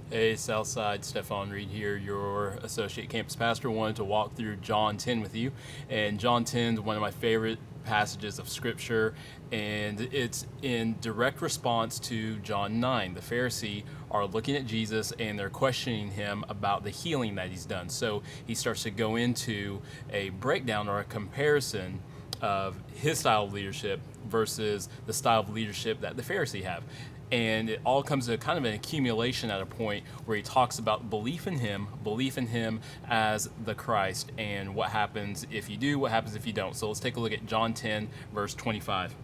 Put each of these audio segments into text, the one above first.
Hey, Southside, Stefan Reed here, your associate campus pastor. Wanted to walk through John 10 with you. And John 10 is one of my favorite passages of Scripture, and it's in direct response to John 9. The Pharisee are looking at Jesus and they're questioning him about the healing that he's done. So he starts to go into a breakdown or a comparison of his style of leadership versus the style of leadership that the Pharisee have. And it all comes to kind of an accumulation at a point where he talks about belief in him as the Christ, and what happens if you do, what happens if you don't. So let's take a look at John 10, verse 25.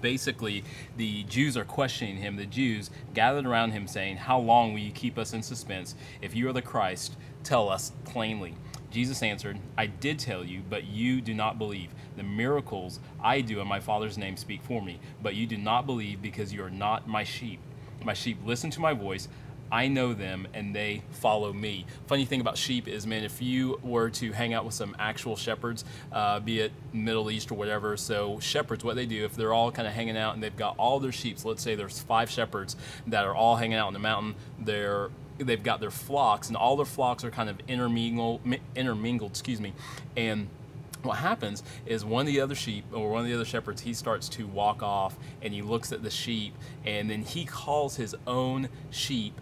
Basically, the Jews are questioning him. The Jews gathered around him saying, "How long will you keep us in suspense? If you are the Christ, tell us plainly." Jesus answered, "I did tell you, but you do not believe. The miracles I do in my Father's name speak for me, but you do not believe because you are not my sheep. My sheep listen to my voice. I know them and they follow me." Funny thing about sheep is, man, if you were to hang out with some actual shepherds, be it Middle East or whatever, so shepherds, what they do, if they're all kind of hanging out and they've got all their sheep, so let's say there's 5 shepherds that are all hanging out in the mountain, they've got their flocks, and all their flocks are kind of intermingled, and what happens is one of the other sheep or one of the other shepherds, he starts to walk off and he looks at the sheep, and then he calls his own sheep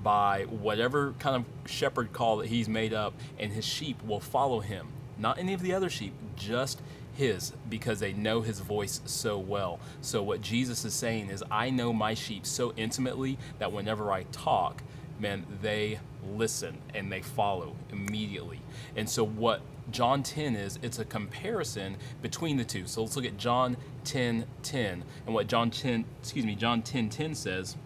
by whatever kind of shepherd call that he's made up, and his sheep will follow him. Not any of the other sheep, just his, because they know his voice so well. So what Jesus is saying is, I know my sheep so intimately that whenever I talk, man, they listen and they follow immediately. And so what John 10 is, it's a comparison between the two. So let's look at John 10:10, and what John 10:10 says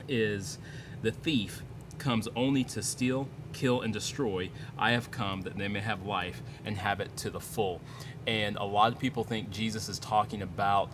is, "The thief comes only to steal, kill, and destroy. I have come that they may have life and have it to the full." And a lot of people think Jesus is talking about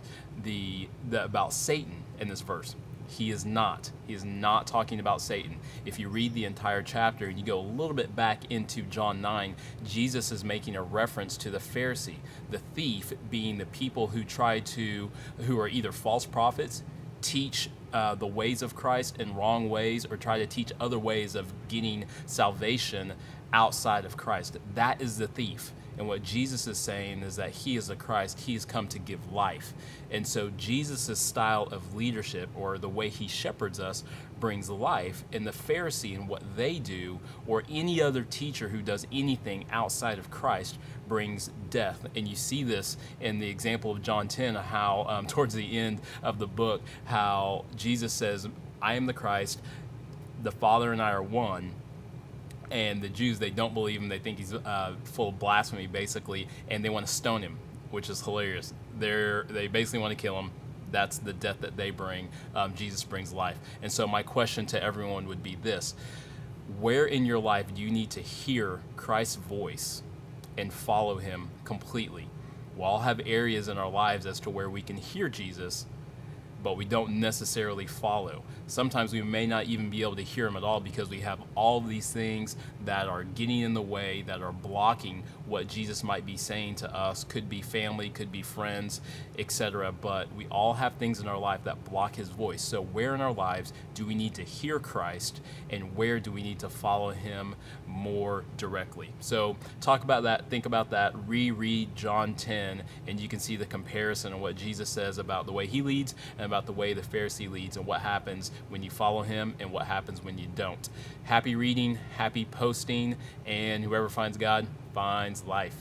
about Satan in this verse. He is not. He is not talking about Satan. If you read the entire chapter and you go a little bit back into John 9, Jesus is making a reference to the Pharisee, the thief being the people who are either false prophets, teach the ways of Christ in wrong ways, or try to teach other ways of getting salvation outside of Christ. That is the thief. And what Jesus is saying is that he is the Christ. He has come to give life. And so Jesus' style of leadership, or the way he shepherds us, brings life. And the Pharisee and what they do, or any other teacher who does anything outside of Christ, brings death. And you see this in the example of John 10, how towards the end of the book, how Jesus says, "I am the Christ, the Father and I are one." And the Jews, they don't believe him. They think he's full of blasphemy, basically, and they want to stone him, which is hilarious. They basically want to kill him. That's the death that they bring. Jesus brings life. And so my question to everyone would be this: where in your life do you need to hear Christ's voice and follow him completely? We'll all have areas in our lives as to where we can hear Jesus, but we don't necessarily follow. Sometimes we may not even be able to hear him at all because we have all of these things that are getting in the way, that are blocking what Jesus might be saying to us. Could be family, could be friends, etc. But we all have things in our life that block his voice. So where in our lives do we need to hear Christ, and where do we need to follow him more directly? So talk about that, think about that, reread John 10, and you can see the comparison of what Jesus says about the way he leads and about the way the Pharisee leads, and what happens when you follow him and what happens when you don't. Happy reading, happy posting, and whoever finds God finds life.